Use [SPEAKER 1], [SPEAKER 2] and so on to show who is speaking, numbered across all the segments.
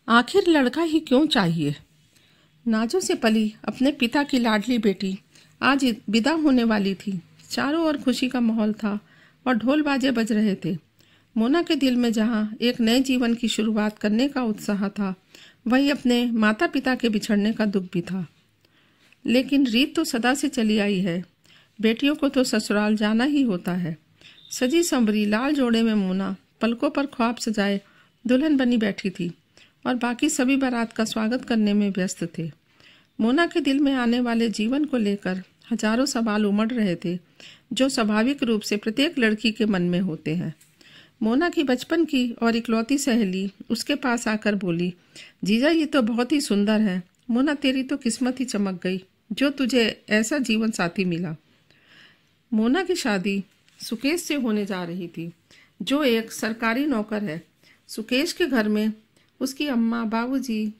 [SPEAKER 1] आखिर लड़का ही क्यों चाहिए। नाजों से पली अपने पिता की लाडली बेटी आज विदा होने वाली थी। चारों ओर खुशी का माहौल था और ढोल बाजे बज रहे थे। मोना के दिल में जहाँ एक नए जीवन की शुरुआत करने का उत्साह था, वही अपने माता पिता के बिछड़ने का दुख भी था। लेकिन रीत तो सदा से चली आई है, बेटियों को तो ससुराल जाना ही होता है। सजी संवरी लाल जोड़े में मोना पलकों पर ख्वाब सजाए दुल्हन बनी बैठी थी और बाकी सभी बारात का स्वागत करने में व्यस्त थे। मोना के दिल में आने वाले जीवन को लेकर हजारों सवाल उमड़ रहे थे, जो स्वाभाविक रूप से प्रत्येक लड़की के मन में होते हैं। मोना की बचपन की और इकलौती सहेली उसके पास आकर बोली, जीजा ये तो बहुत ही सुंदर है। मोना तेरी तो किस्मत ही चमक गई जो तुझे ऐसा जीवन साथी मिला। मोना की शादी सुकेश से होने जा रही थी, जो एक सरकारी नौकर है। सुकेश के घर में उसकी अम्मा, बाबूजी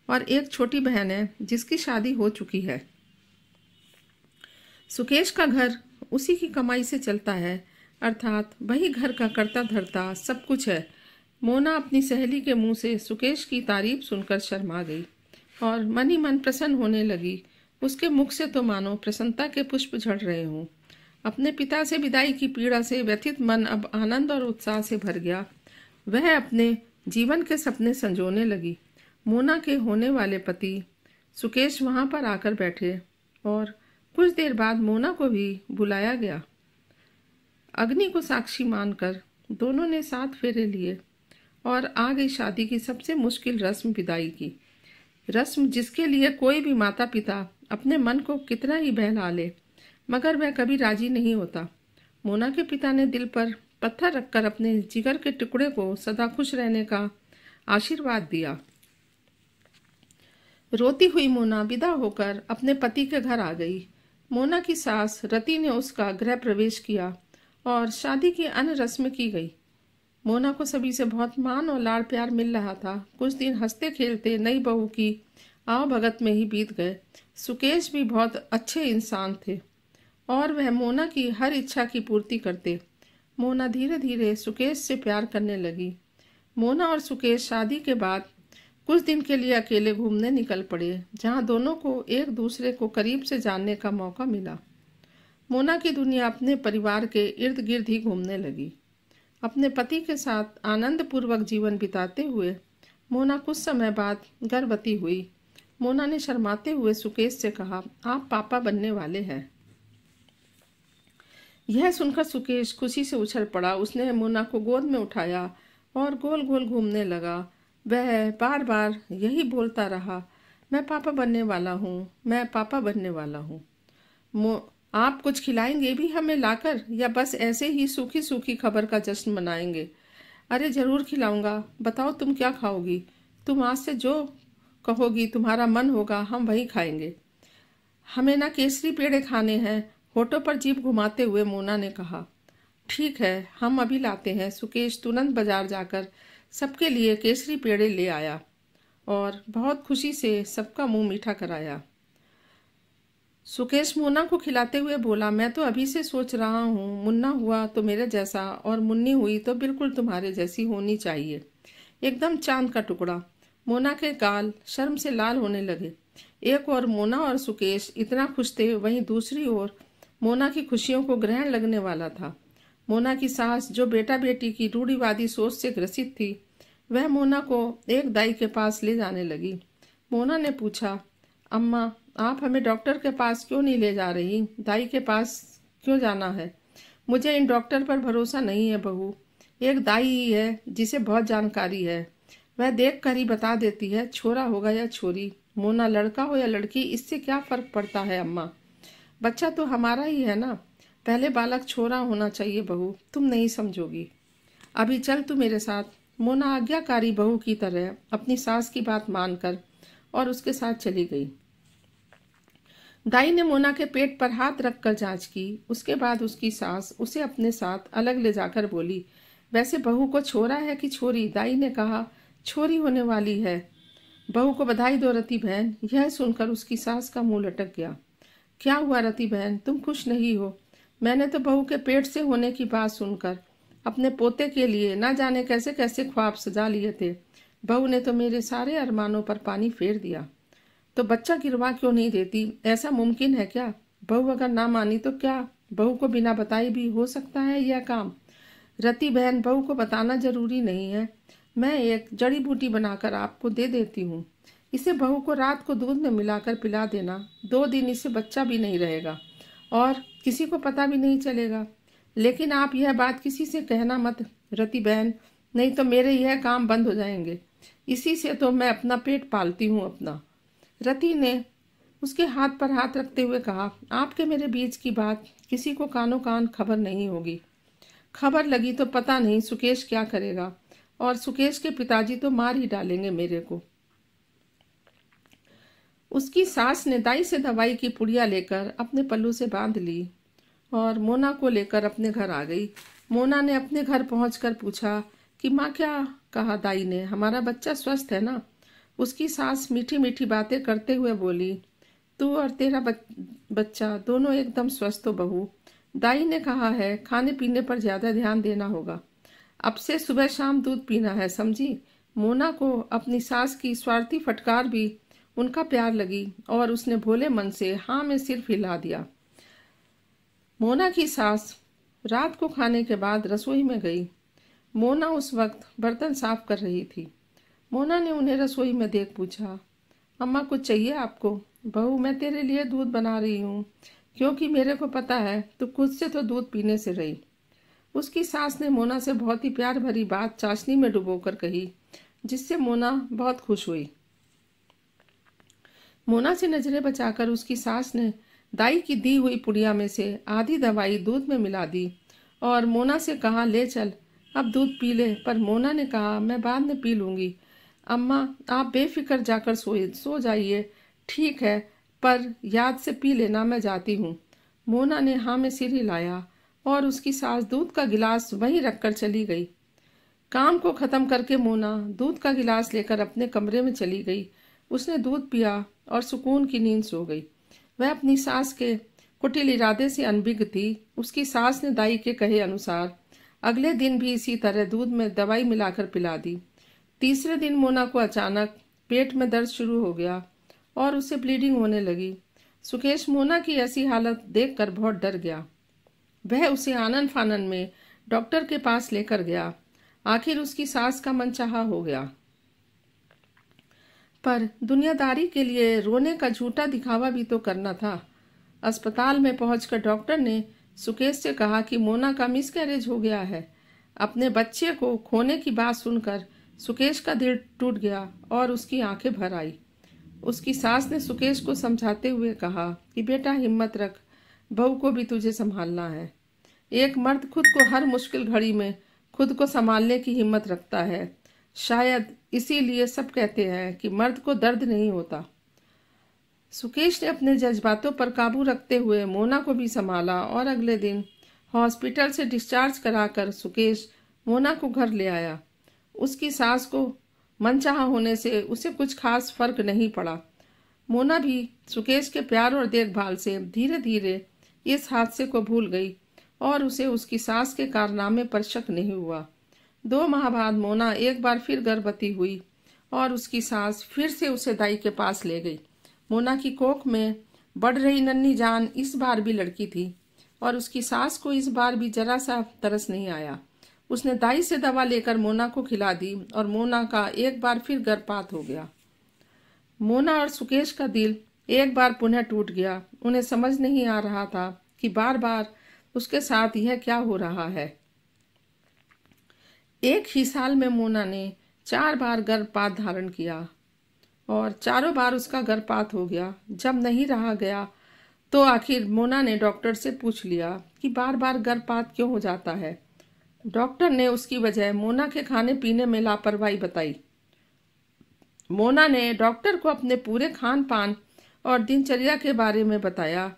[SPEAKER 1] और एक छोटी बहन है जिसकी शादी हो चुकी है। सुकेश का घर उसी की कमाई से चलता है, अर्थात वही घर का करता धरता सब कुछ है। मोना अपनी सहेली के मुंह से सुकेश की तारीफ सुनकर शर्मा गई और मन ही मन प्रसन्न होने लगी। उसके मुख से तो मानो प्रसन्नता के पुष्प झड़ रहे हों। अपने पिता से विदाई की पीड़ा से व्यथित मन अब आनंद और उत्साह से भर गया। वह अपने जीवन के सपने संजोने लगी। मोना के होने वाले पति सुकेश वहां पर आकर बैठे और कुछ देर बाद मोना को भी बुलाया गया। अग्नि को साक्षी मानकर दोनों ने 7 फेरे लिए और आ गई शादी की सबसे मुश्किल रस्म, विदाई की रस्म, जिसके लिए कोई भी माता पिता अपने मन को कितना ही बहला ले, मगर वह कभी राजी नहीं होता। मोना के पिता ने दिल पर पत्थर रखकर अपने जिगर के टुकड़े को सदा खुश रहने का आशीर्वाद दिया। रोती हुई मोना विदा होकर अपने पति के घर आ गई। मोना की सास रति ने उसका गृह प्रवेश किया और शादी की अन्य रस्म की गई। मोना को सभी से बहुत मान और लाड़ प्यार मिल रहा था। कुछ दिन हंसते खेलते नई बहू की आव भगत में ही बीत गए। सुकेश भी बहुत अच्छे इंसान थे और वह मोना की हर इच्छा की पूर्ति करते। मोना धीरे धीरे सुकेश से प्यार करने लगी। मोना और सुकेश शादी के बाद कुछ दिन के लिए अकेले घूमने निकल पड़े, जहां दोनों को एक दूसरे को करीब से जानने का मौका मिला। मोना की दुनिया अपने परिवार के इर्द गिर्द ही घूमने लगी। अपने पति के साथ आनंद पूर्वक जीवन बिताते हुए मोना कुछ समय बाद गर्भवती हुई। मोना ने शर्माते हुए सुकेश से कहा, आप पापा बनने वाले हैं। यह सुनकर सुकेश खुशी से उछल पड़ा। उसने मोना को गोद में उठाया और गोल गोल घूमने लगा। वह बार बार यही बोलता रहा, मैं पापा बनने वाला हूँ, मैं पापा बनने वाला हूँ। आप कुछ खिलाएंगे भी हमें लाकर, या बस ऐसे ही सूखी सूखी खबर का जश्न मनाएंगे? अरे जरूर खिलाऊंगा, बताओ तुम क्या खाओगी? तुम आज से जो कहोगी, तुम्हारा मन होगा, हम वही खाएंगे। हमें ना केसरी पेड़े खाने हैं, होठों पर जीभ घुमाते हुए मोना ने कहा। ठीक है, हम अभी लाते हैं। सुकेश तुरंत बाजार जाकर सबके लिए केसरी पेड़े ले आया और बहुत खुशी से सबका मुंह मीठा कराया। सुकेश मोना को खिलाते हुए बोला, मैं तो अभी से सोच रहा हूँ, मुन्ना हुआ तो मेरे जैसा और मुन्नी हुई तो बिल्कुल तुम्हारे जैसी होनी चाहिए, एकदम चांद का टुकड़ा। मोना के गाल शर्म से लाल होने लगे। एक और मोना और सुकेश इतना खुश थे, वहीं दूसरी ओर मोना की खुशियों को ग्रहण लगने वाला था। मोना की सास, जो बेटा बेटी की रूढ़िवादी सोच से ग्रसित थी, वह मोना को एक दाई के पास ले जाने लगी। मोना ने पूछा, अम्मा आप हमें डॉक्टर के पास क्यों नहीं ले जा रही? दाई के पास क्यों जाना है? मुझे इन डॉक्टर पर भरोसा नहीं है बहू। एक दाई ही है जिसे बहुत जानकारी है, वह देख कर ही बता देती है छोरा होगा या छोरी। मोना, लड़का हो या लड़की, इससे क्या फर्क पड़ता है अम्मा? बच्चा तो हमारा ही है ना। पहले बालक छोरा होना चाहिए बहू, तुम नहीं समझोगी। अभी चल तू मेरे साथ। मोना आज्ञाकारी बहू की तरह अपनी सास की बात मानकर और उसके साथ चली गई। दाई ने मोना के पेट पर हाथ रखकर जांच की। उसके बाद उसकी सास उसे अपने साथ अलग ले जाकर बोली, वैसे बहू को छोरा है कि छोरी? दाई ने कहा, छोरी होने वाली है। बहू को बधाई दो रति बहन। यह सुनकर उसकी सास का मुंह लटक गया। क्या हुआ रति बहन, तुम खुश नहीं हो? मैंने तो बहू के पेट से होने की बात सुनकर अपने पोते के लिए ना जाने कैसे कैसे ख्वाब सजा लिए थे। बहू ने तो मेरे सारे अरमानों पर पानी फेर दिया। तो बच्चा गिरवा क्यों नहीं देती? ऐसा मुमकिन है क्या? बहू अगर ना मानी तो क्या बहू को बिना बताए भी हो सकता है यह काम? रति बहन, बहू को बताना जरूरी नहीं है। मैं एक जड़ी बूटी बनाकर आपको दे देती हूँ। इसे बहू को रात को दूध में मिलाकर पिला देना। 2 दिन इससे बच्चा भी नहीं रहेगा और किसी को पता भी नहीं चलेगा। लेकिन आप यह बात किसी से कहना मत रति बहन, नहीं तो मेरे यह काम बंद हो जाएंगे। इसी से तो मैं अपना पेट पालती हूँ अपना। रति ने उसके हाथ पर हाथ रखते हुए कहा, आपके मेरे बीच की बात किसी को कानो कान खबर नहीं होगी। खबर लगी तो पता नहीं सुकेश क्या करेगा, और सुकेश के पिताजी तो मार ही डालेंगे मेरे को। उसकी सास ने दाई से दवाई की पुड़िया लेकर अपने पल्लू से बांध ली और मोना को लेकर अपने घर आ गई। मोना ने अपने घर पहुंचकर पूछा कि माँ, क्या कहा दाई ने? हमारा बच्चा स्वस्थ है ना? उसकी सास मीठी मीठी बातें करते हुए बोली, तू और तेरा बच्चा दोनों एकदम स्वस्थ हो बहू। दाई ने कहा है खाने पीने पर ज्यादा ध्यान देना होगा। अब से सुबह शाम दूध पीना है, समझी? मोना को अपनी सास की स्वार्थी फटकार भी उनका प्यार लगी और उसने भोले मन से हाँ में सिर हिला दिया। मोना की सास रात को खाने के बाद रसोई में गई। मोना उस वक्त बर्तन साफ कर रही थी। मोना ने उन्हें रसोई में देख पूछा, अम्मा कुछ चाहिए आपको? बहू, मैं तेरे लिए दूध बना रही हूँ, क्योंकि मेरे को पता है तू खुद से तो दूध पीने से रही। उसकी सास ने मोना से बहुत ही प्यार भरी बात चाशनी में डुबोकर कही, जिससे मोना बहुत खुश हुई। मोना से नजरें बचाकर उसकी सास ने दाई की दी हुई पुड़िया में से आधी दवाई दूध में मिला दी और मोना से कहा, ले चल अब दूध पी ले। पर मोना ने कहा, मैं बाद में पी लूंगी। अम्मा, आप बेफिक्र जाकर सो जाइए। ठीक है, पर याद से पी लेना, मैं जाती हूँ। मोना ने हाँ में सिर हिलाया और उसकी सास दूध का गिलास वहीं रखकर चली गई। काम को खत्म करके मोना दूध का गिलास लेकर अपने कमरे में चली गई। उसने दूध पिया और सुकून की नींद सो गई। वह अपनी सास के कुटिल इरादे से अनभिज्ञ थी। उसकी सास ने दाई के कहे अनुसार अगले दिन भी इसी तरह दूध में दवाई मिलाकर पिला दी। तीसरे दिन मोना को अचानक पेट में दर्द शुरू हो गया और उसे ब्लीडिंग होने लगी। सुकेश मोना की ऐसी हालत देखकर बहुत डर गया। वह उसे आनन फानन में डॉक्टर के पास लेकर गया। आखिर उसकी सास का मनचाहा हो गया, पर दुनियादारी के लिए रोने का झूठा दिखावा भी तो करना था। अस्पताल में पहुंचकर डॉक्टर ने सुकेश से कहा कि मोना का मिसकैरेज हो गया है। अपने बच्चे को खोने की बात सुनकर सुकेश का दिल टूट गया और उसकी आंखें भर आई। उसकी सास ने सुकेश को समझाते हुए कहा कि बेटा हिम्मत रख, बहू को भी तुझे संभालना है। एक मर्द खुद को हर मुश्किल घड़ी में खुद को संभालने की हिम्मत रखता है। शायद इसीलिए सब कहते हैं कि मर्द को दर्द नहीं होता। सुकेश ने अपने जज्बातों पर काबू रखते हुए मोना को भी संभाला और अगले दिन हॉस्पिटल से डिस्चार्ज कराकर सुकेश मोना को घर ले आया। उसकी सास को मनचाहा होने से उसे कुछ खास फर्क नहीं पड़ा। मोना भी सुकेश के प्यार और देखभाल से धीरे धीरे इस हादसे को भूल गई और उसे उसकी सास के कारनामे पर शक नहीं हुआ। 2 माह बाद मोना एक बार फिर गर्भवती हुई और उसकी सास फिर से उसे दाई के पास ले गई। मोना की कोख में बढ़ रही नन्ही जान इस बार भी लड़की थी और उसकी सास को इस बार भी जरा सा तरस नहीं आया। उसने दाई से दवा लेकर मोना को खिला दी और मोना का एक बार फिर गर्भपात हो गया। मोना और सुकेश का दिल एक बार पुनः टूट गया। उन्हें समझ नहीं आ रहा था कि बार बार उसके साथ यह क्या हो रहा है। एक ही साल में मोना ने 4 बार गर्भपात धारण किया और चारों बार उसका गर्भपात हो गया। जब नहीं रहा गया तो आखिर मोना ने डॉक्टर से पूछ लिया कि बार बार गर्भपात क्यों हो जाता है। डॉक्टर ने उसकी वजह मोना के खाने पीने में लापरवाही बताई। मोना ने डॉक्टर को अपने पूरे खान पान और दिनचर्या के बारे में बताया,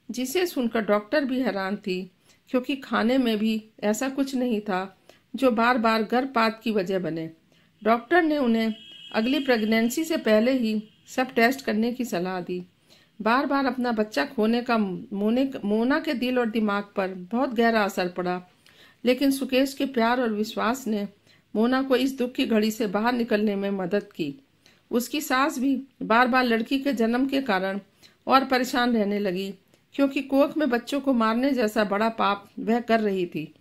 [SPEAKER 1] जिसे सुनकर डॉक्टर भी हैरान थी, क्योंकि खाने में भी ऐसा कुछ नहीं था जो बार बार गर्भपात की वजह बने। डॉक्टर ने उन्हें अगली प्रेगनेंसी से पहले ही सब टेस्ट करने की सलाह दी। बार बार अपना बच्चा खोने का मोना के दिल और दिमाग पर बहुत गहरा असर पड़ा, लेकिन सुकेश के प्यार और विश्वास ने मोना को इस दुख की घड़ी से बाहर निकलने में मदद की। उसकी सास भी बार बार लड़की के जन्म के कारण और परेशान रहने लगी, क्योंकि कोख में बच्चों को मारने जैसा बड़ा पाप वह कर रही थी,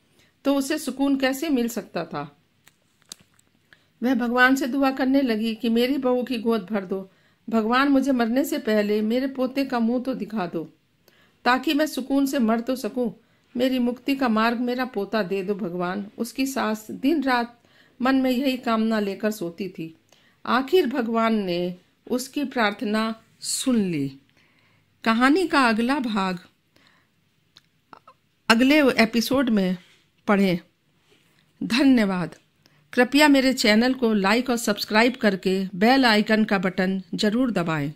[SPEAKER 1] तो उसे सुकून कैसे मिल सकता था। वह भगवान से दुआ करने लगी कि मेरी बहू की गोद भर दो, भगवान मुझे मरने से पहले मेरे पोते का मुंह तो दिखा दो, ताकि मैं सुकून से मर तो सकूं। मेरी मुक्ति का मार्ग मेरा पोता दे दो भगवान। उसकी सास दिन रात मन में यही कामना लेकर सोती थी। आखिर भगवान ने उसकी प्रार्थना सुन ली। कहानी का अगला भाग अगले एपिसोड में पढ़ें। धन्यवाद। कृपया मेरे चैनल को लाइक और सब्सक्राइब करके बेल आइकन का बटन जरूर दबाएं।